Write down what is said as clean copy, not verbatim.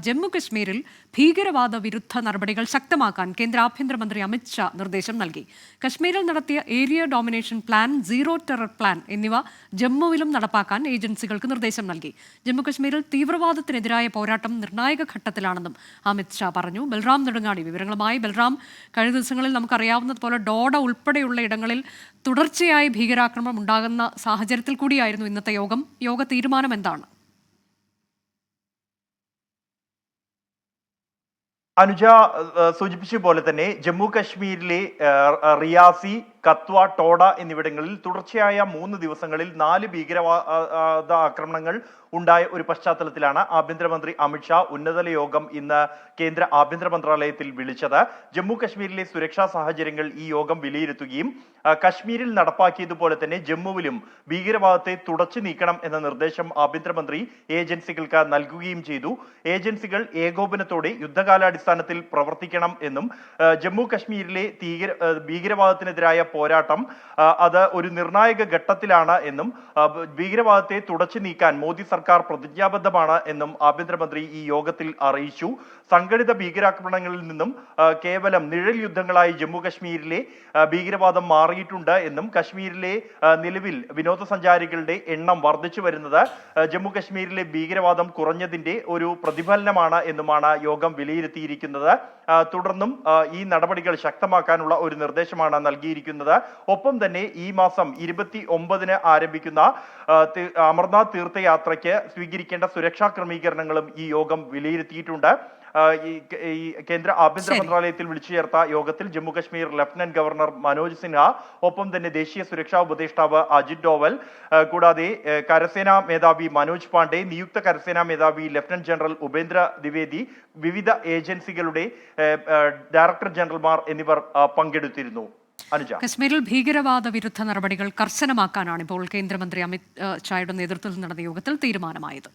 ജമ്മു കശ്മീരിൽ ഭീകരവാദ വിരുദ്ധ നടപടികൾ ശക്തമാക്കാൻ കേന്ദ്ര ആഭ്യന്തരമന്ത്രി അമിത് ഷാ നിർദ്ദേശം നൽകി. കശ്മീരിൽ നടത്തിയ area domination plan, zero terror plan എന്നിവ ജമ്മുവിലും നടപ്പാക്കാൻ ഏജൻസികൾക്ക് നിർദ്ദേശം നൽകി. ജമ്മു കശ്മീരിൽ തീവ്രവാദത്തിനെതിരായ പോരാട്ടം നിർണായക ഘട്ടത്തിലാണെന്നും അമിത് ഷാ പറഞ്ഞു. ബൽറാം നെടുങ്ങാടി വിവരങ്ങളുമായി. ബൽറാം, കഴിഞ്ഞ ദിവസങ്ങളിൽ നമുക്കറിയാവുന്നതുപോലെ ഡോഡ ഉൾപ്പെടെയുള്ള ഇടങ്ങളിൽ തുടർച്ചയായി ഭീകരാക്രമണം ഉണ്ടാകുന്ന സാഹചര്യത്തിൽ കൂടിയായിരുന്നു ഇന്നത്തെ യോഗ തീരുമാനം എന്താണ്? അനുജ സൂചിപ്പിച്ച പോലെ തന്നെ ജമ്മു കശ്മീരിലെ റിയാസി, കത്വ, ടോഡ എന്നിവിടങ്ങളിൽ തുടർച്ചയായ 3 ദിവസങ്ങളിൽ 4 ഭീകരവാദ ആക്രമണങ്ങൾ ഉണ്ടായ ഒരു പശ്ചാത്തലത്തിലാണ് ആഭ്യന്തരമന്ത്രി അമിത്ഷാ ഉന്നതതല യോഗം ഇന്ന് കേന്ദ്ര ആഭ്യന്തര മന്ത്രാലയത്തിൽ വിളിച്ചത്. ജമ്മു കശ്മീരിലെ സുരക്ഷാ സാഹചര്യങ്ങൾ ഈ യോഗം വിലയിരുത്തുകയും കശ്മീരിൽ നടപ്പാക്കിയതുപോലെ തന്നെ ജമ്മുവിലും ഭീകരവാദത്തെ തുടച്ചു നീക്കണം എന്ന നിർദ്ദേശം ആഭ്യന്തരമന്ത്രി ഏജൻസികൾക്ക് നൽകുകയും ചെയ്തു. ഏജൻസികൾ ഏകോപനത്തോടെ യുദ്ധകാലാടിസ്ഥാനത്തിൽ പ്രവർത്തിക്കണം എന്നും ജമ്മു കശ്മീരിലെ ഭീകരവാദത്തിനെതിരായ പോരാട്ടം അത് ഒരു നിർണായക ഘട്ടത്തിലാണ് എന്നും ഭീകരവാദത്തെ തുടച്ചു നീക്കാൻ മോദി സർക്കാർ പ്രതിജ്ഞാബദ്ധമാണ് എന്നും ആഭ്യന്തരമന്ത്രി ഈ യോഗത്തിൽ അറിയിച്ചു. സംഘടിത ഭീകരാക്രമണങ്ങളിൽ നിന്നും കേവലം നിഴൽ യുദ്ധങ്ങളായി ജമ്മു കശ്മീരിലെ ഭീകരവാദം മാറിയിട്ടുണ്ട് എന്നും കശ്മീരിലെ നിലവിൽ വിനോദസഞ്ചാരികളുടെ എണ്ണം വർദ്ധിച്ചു വരുന്നത് ജമ്മു കശ്മീരിലെ ഭീകരവാദം കുറഞ്ഞതിന്റെ ഒരു പ്രതിഫലനമാണ് എന്നുമാണ് യോഗം വിലയിരുത്തിയിരിക്കുന്നത്. തുടർന്നും ഈ നടപടികൾ ശക്തമാക്കാനുള്ള ഒരു നിർദ്ദേശമാണ് നൽകിയിരിക്കുന്നത്. ഒപ്പം തന്നെ ഈ മാസം 29-ന് ആരംഭിക്കുന്ന അമർനാഥ് തീർത്ഥയാത്രയ്ക്ക് സ്വീകരിക്കേണ്ട സുരക്ഷാ ക്രമീകരണങ്ങളും ഈ യോഗം വിലയിരുത്തിയിട്ടുണ്ട്. ഈ കേന്ദ്ര ആഭ്യന്തര മന്ത്രാലയത്തിൽ വിളിച്ചു ചേർത്ത യോഗത്തിൽ ജമ്മു കശ്മീർ ലഫ്റ്റനന്റ് ഗവർണർ മനോജ് സിൻഹ, ഒപ്പം തന്നെ ദേശീയ സുരക്ഷാ ഉപദേഷ്ടാവ് അജിത് ഡോവൽ, കൂടാതെ കരസേനാ മേധാവി മനോജ് പാണ്ഡെ, നിയുക്ത കരസേനാ മേധാവി ലഫ്റ്റനന്റ് ജനറൽ ഉപേന്ദ്ര ദ്വിവേദി, വിവിധ ഏജൻസികളുടെ ഡയറക്ടർ ജനറൽമാർ എന്നിവർ പങ്കെടുത്തിരുന്നു. കശ്മീരിൽ ഭീകരവാദ വിരുദ്ധ നടപടികൾ കർശനമാക്കാനാണ് ഇപ്പോൾ കേന്ദ്രമന്ത്രി അമിത് ഷായുടെ നേതൃത്വത്തിൽ നടന്ന യോഗത്തിൽ തീരുമാനമായത്.